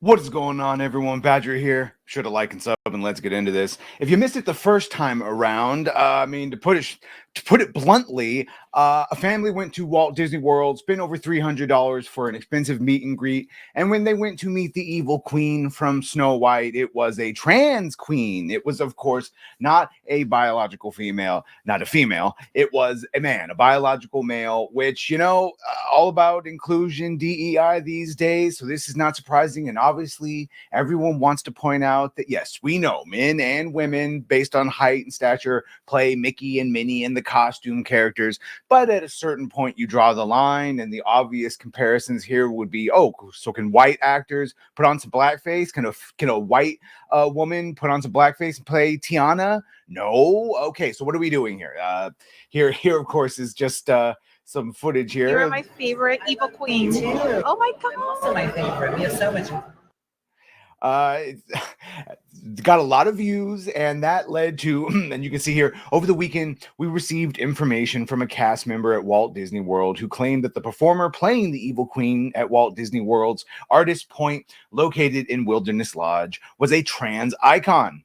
What is going on, everyone? Badger here. Sure to like and sub, and let's get into this. If you missed it the first time around, to put it bluntly, a family went to Walt Disney World, spent over $300 for an expensive meet and greet, and when they went to meet the evil queen from Snow White, it was a trans queen. It was, of course, not a biological female, not a female. It was a man, a biological male, which, all about inclusion, DEI these days. So this is not surprising. And obviously, everyone wants to point out that, yes, we know men and women, based on height and stature, play Mickey and Minnie and the costume characters. But at a certain point, you draw the line. And the obvious comparisons here would be, oh, so can white actors put on some blackface? Can a white woman put on some blackface and play Tiana? No. Okay, so what are we doing here? Here, of course, is just some footage here. You're my favorite evil queen. Me too. Oh my god. I'm also my favorite. We have so much. It's got a lot of views, and that led to, and you can see here, over the weekend, we received information from a cast member at Walt Disney World who claimed that the performer playing the evil queen at Walt Disney World's Artist Point, located in Wilderness Lodge, was a trans icon.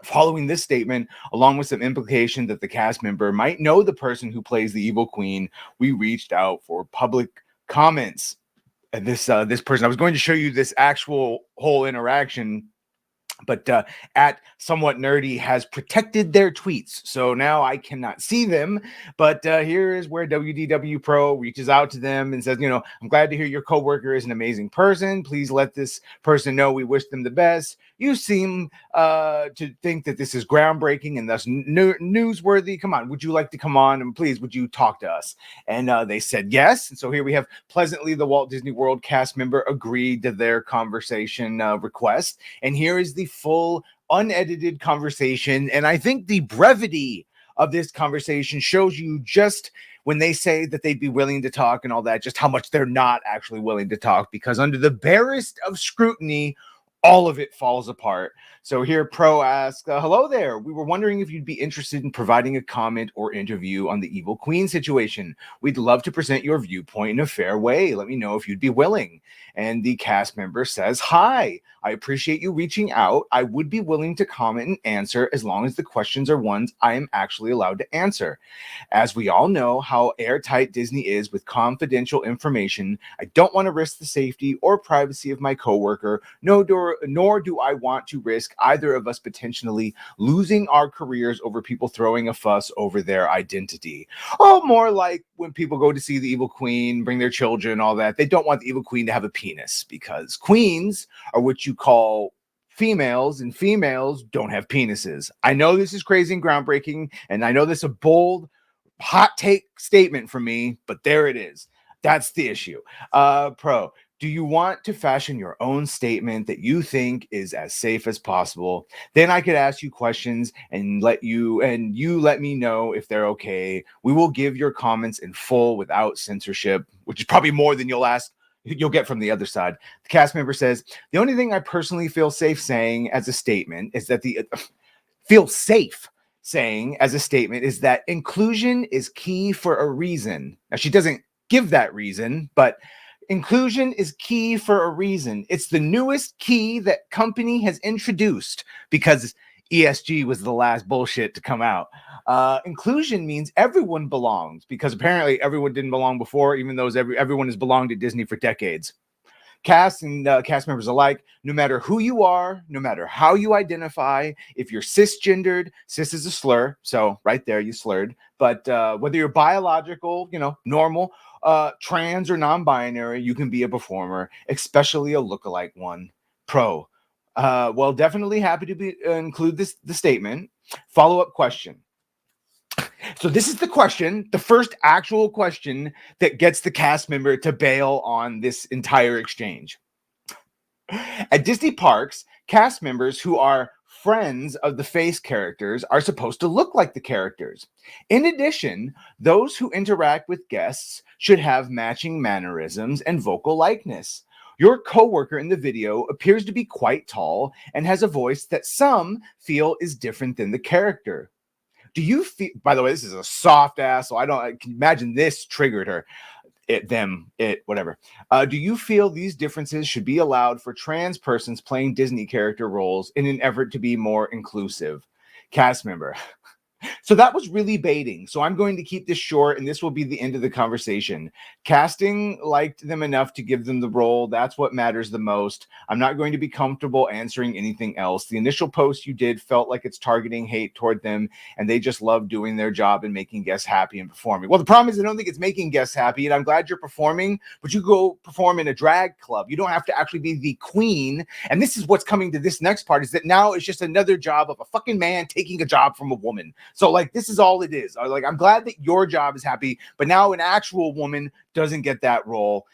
Following this statement, along with some implication that the cast member might know the person who plays the evil queen, we reached out for public comments. And this person, I was going to show you this actual whole interaction, but at Somewhat Nerdy has protected their tweets, so now I cannot see them. But here is where WDW Pro reaches out to them and says, I'm glad to hear your coworker is an amazing person. Please let this person know we wish them the best. You seem to think that this is groundbreaking and thus newsworthy. Come on, would you like to come on and please would you talk to us? And they said yes. And so here we have pleasantly the Walt Disney World cast member agreed to their conversation request. And here is the full unedited conversation. And I think the brevity of this conversation shows you just when they say that they'd be willing to talk and all that, just how much they're not actually willing to talk, because under the barest of scrutiny, all of it falls apart. So here Pro asks, hello there. We were wondering if you'd be interested in providing a comment or interview on the evil queen situation. We'd love to present your viewpoint in a fair way. Let me know if you'd be willing. And the cast member says, hi, I appreciate you reaching out. I would be willing to comment and answer as long as the questions are ones I am actually allowed to answer. As we all know how airtight Disney is with confidential information, I don't want to risk the safety or privacy of my coworker, nor do I want to risk either of us potentially losing our careers over people throwing a fuss over their identity. Oh, more like when people go to see the evil queen, bring their children, all that. They don't want the evil queen to have a penis, because queens are what you call females, and females don't have penises. I know this is crazy and groundbreaking, and I know this is a bold, hot take statement from me, but there it is. That's the issue. Pro, do you want to fashion your own statement that you think is as safe as possible? Then I could ask you questions and you let me know if they're okay. We will give your comments in full without censorship, which is probably more than you'll get from the other side. The cast member says, the only thing I personally feel safe saying as a statement is that inclusion is key for a reason. Now, she doesn't give that reason, but inclusion is key for a reason. It's the newest key that company has introduced because ESG was the last bullshit to come out. Inclusion means everyone belongs, because apparently everyone didn't belong before, even though everyone has belonged at Disney for decades. Cast and cast members alike, no matter who you are, no matter how you identify, if you're cisgendered, cis is a slur, so right there you slurred, but whether you're biological, normal, trans or non-binary, you can be a performer, especially a lookalike one. Pro, well, definitely happy to include the statement. Follow-up question. So this is the question, the first actual question that gets the cast member to bail on this entire exchange. At Disney parks, cast members who are friends of the face characters are supposed to look like the characters. In addition, those who interact with guests should have matching mannerisms and vocal likeness. Your coworker in the video appears to be quite tall and has a voice that some feel is different than the character. Do you feel, by the way, this is a soft ass, so I can imagine this triggered her. whatever. Do you feel these differences should be allowed for trans persons playing Disney character roles in an effort to be more inclusive? Cast member. So that was really baiting. So I'm going to keep this short, and this will be the end of the conversation. Casting liked them enough to give them the role. That's what matters the most. I'm not going to be comfortable answering anything else. The initial post you did felt like it's targeting hate toward them, and they just love doing their job and making guests happy and performing. Well, the problem is I don't think it's making guests happy, and I'm glad you're performing, but you go perform in a drag club. You don't have to actually be the queen. And this is what's coming to this next part, is that now it's just another job of a fucking man taking a job from a woman. So like, this is all it is. Like, I'm glad that your job is happy, but now an actual woman doesn't get that role.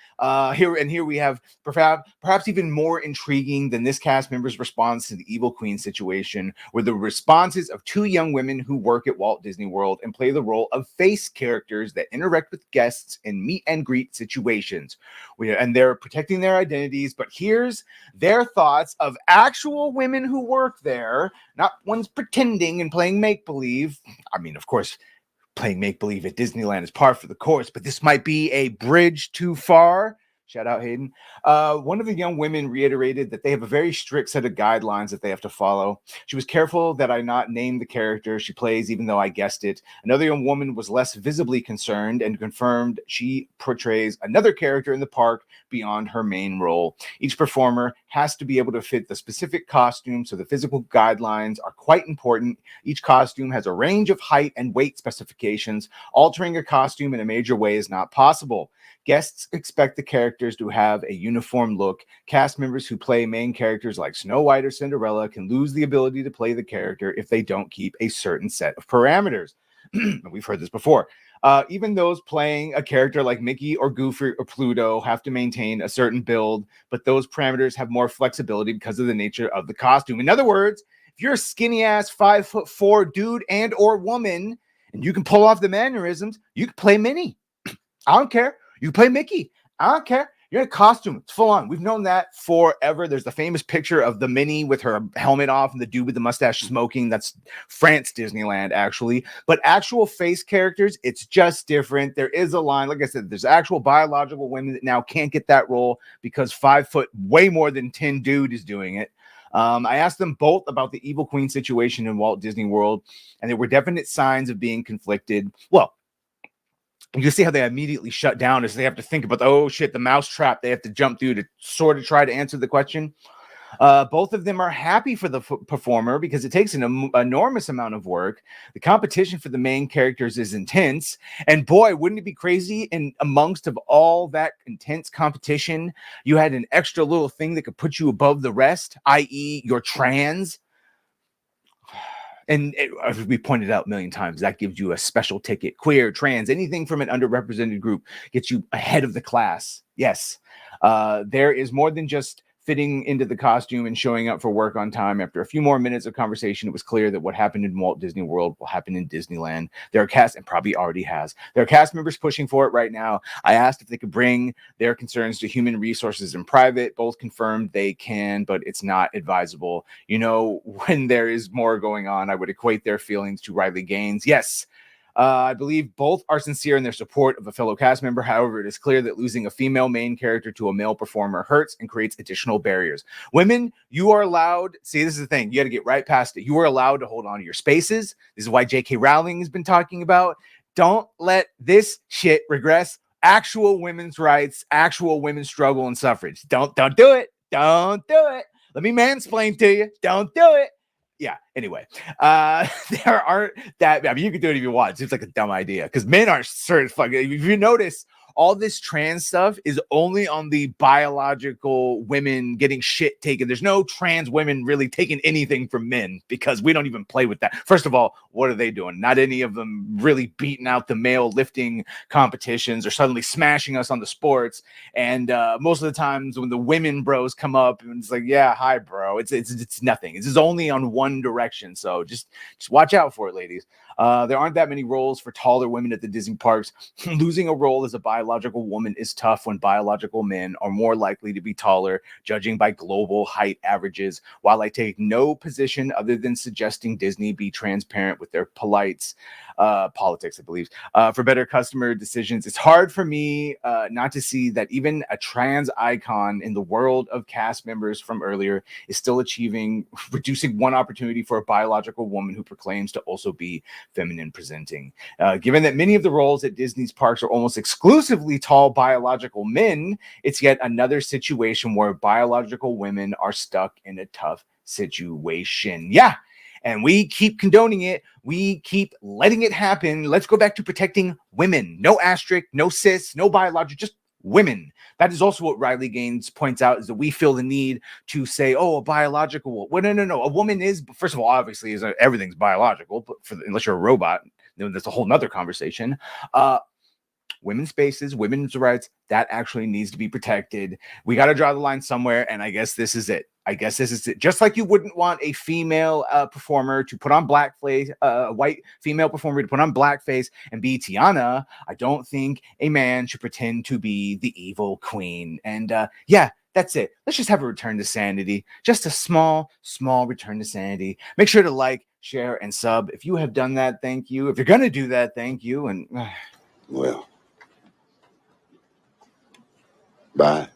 Here we have perhaps even more intriguing than this cast member's response to the Evil Queen situation were the responses of two young women who work at Walt Disney World and play the role of face characters that interact with guests in meet and greet situations. And they're protecting their identities, but here's their thoughts of actual women who work there, not ones pretending and playing make-believe. I mean, of course, playing make-believe at Disneyland is par for the course, but this might be a bridge too far. Shout out, Hayden. One of the young women reiterated that they have a very strict set of guidelines that they have to follow. She was careful that I not name the character she plays, even though I guessed it. Another young woman was less visibly concerned and confirmed she portrays another character in the park beyond her main role. Each performer has to be able to fit the specific costume, so the physical guidelines are quite important. Each costume has a range of height and weight specifications. Altering a costume in a major way is not possible. Guests expect the characters to have a uniform look. Cast members who play main characters like Snow White or Cinderella can lose the ability to play the character if they don't keep a certain set of parameters. We've heard this before. Even those playing a character like Mickey or Goofy or Pluto have to maintain a certain build, but those parameters have more flexibility because of the nature of the costume. In other words, if you're a skinny ass 5'4" dude and or woman, and you can pull off the mannerisms, you can play Minnie. I don't care. You play Mickey. I don't care. You're in a costume. It's full on. We've known that forever. There's the famous picture of the Minnie with her helmet off and the dude with the mustache smoking. That's France Disneyland, actually. But actual face characters, it's just different. There is a line. Like I said, there's actual biological women that now can't get that role because 5 foot, way more than 10 dude is doing it. I asked them both about the Evil Queen situation in Walt Disney World, and there were definite signs of being conflicted. Well, you see how they immediately shut down as they have to think about, oh shit, the mouse trap they have to jump through to sort of try to answer the question. Both of them are happy for the performer because it takes an enormous amount of work. The competition for the main characters is intense. And boy, wouldn't it be crazy in amongst of all that intense competition, you had an extra little thing that could put you above the rest, i.e. you're trans. And as we pointed out a million times, that gives you a special ticket. Queer, trans, anything from an underrepresented group gets you ahead of the class. Yes, there is more than just fitting into the costume and showing up for work on time. After a few more minutes of conversation, it was clear that what happened in Walt Disney World will happen in Disneyland. There are cast, and probably already has, there are cast members pushing for it right now. I asked if they could bring their concerns to human resources in private. Both confirmed they can, but it's not advisable. You know, when there is more going on, I would equate their feelings to Riley Gaines. Yes. I believe both are sincere in their support of a fellow cast member. However, it is clear that losing a female main character to a male performer hurts and creates additional barriers. Women, you are allowed. See, this is the thing. You got to get right past it. You are allowed to hold on to your spaces. This is why J.K. Rowling has been talking about. Don't let this shit regress. Actual women's rights, actual women's struggle and suffrage. Don't do it. Don't do it. Let me mansplain to you. Don't do it. Yeah, anyway, there aren't that. I mean, you can do it if you want. It seems like a dumb idea because men are certain fucking. If you notice, all this trans stuff is only on the biological women getting shit taken. There's no trans women really taking anything from men because we don't even play with that. First of all, what are they doing? Not any of them really beating out the male lifting competitions or suddenly smashing us on the sports. And most of the times when the women bros come up and it's like, yeah, hi, bro. It's nothing. It's just only on one direction. So just watch out for it, ladies. There aren't that many roles for taller women at the Disney parks. Losing a role as a biological biological woman is tough when biological men are more likely to be taller, judging by global height averages. While I take no position other than suggesting Disney be transparent with their politics, I believe, for better customer decisions, it's hard for me not to see that even a trans icon in the world of cast members from earlier is still reducing one opportunity for a biological woman who proclaims to also be feminine presenting. Given that many of the roles at Disney's parks are almost exclusively tall biological men, it's yet another situation where biological women are stuck in a tough situation. Yeah. And we keep condoning it. We keep letting it happen. Let's go back to protecting women. No asterisk, no cis, no biological, just women. That is also what Riley Gaines points out, is that we feel the need to say, oh, a biological. Well, no. A woman is, first of all, obviously, everything's biological, but unless you're a robot, then that's a whole nother conversation. Women's spaces, women's rights, that actually needs to be protected. We got to draw the line somewhere, and I guess this is it. Just like you wouldn't want a female performer to put on blackface, a white female performer to put on blackface and be Tiana, I don't think a man should pretend to be the evil queen. And yeah, that's it. Let's just have a return to sanity. Just a small return to sanity. Make sure to like, share, and sub. If you have done that, thank you. If you're going to do that, thank you. And well, bye.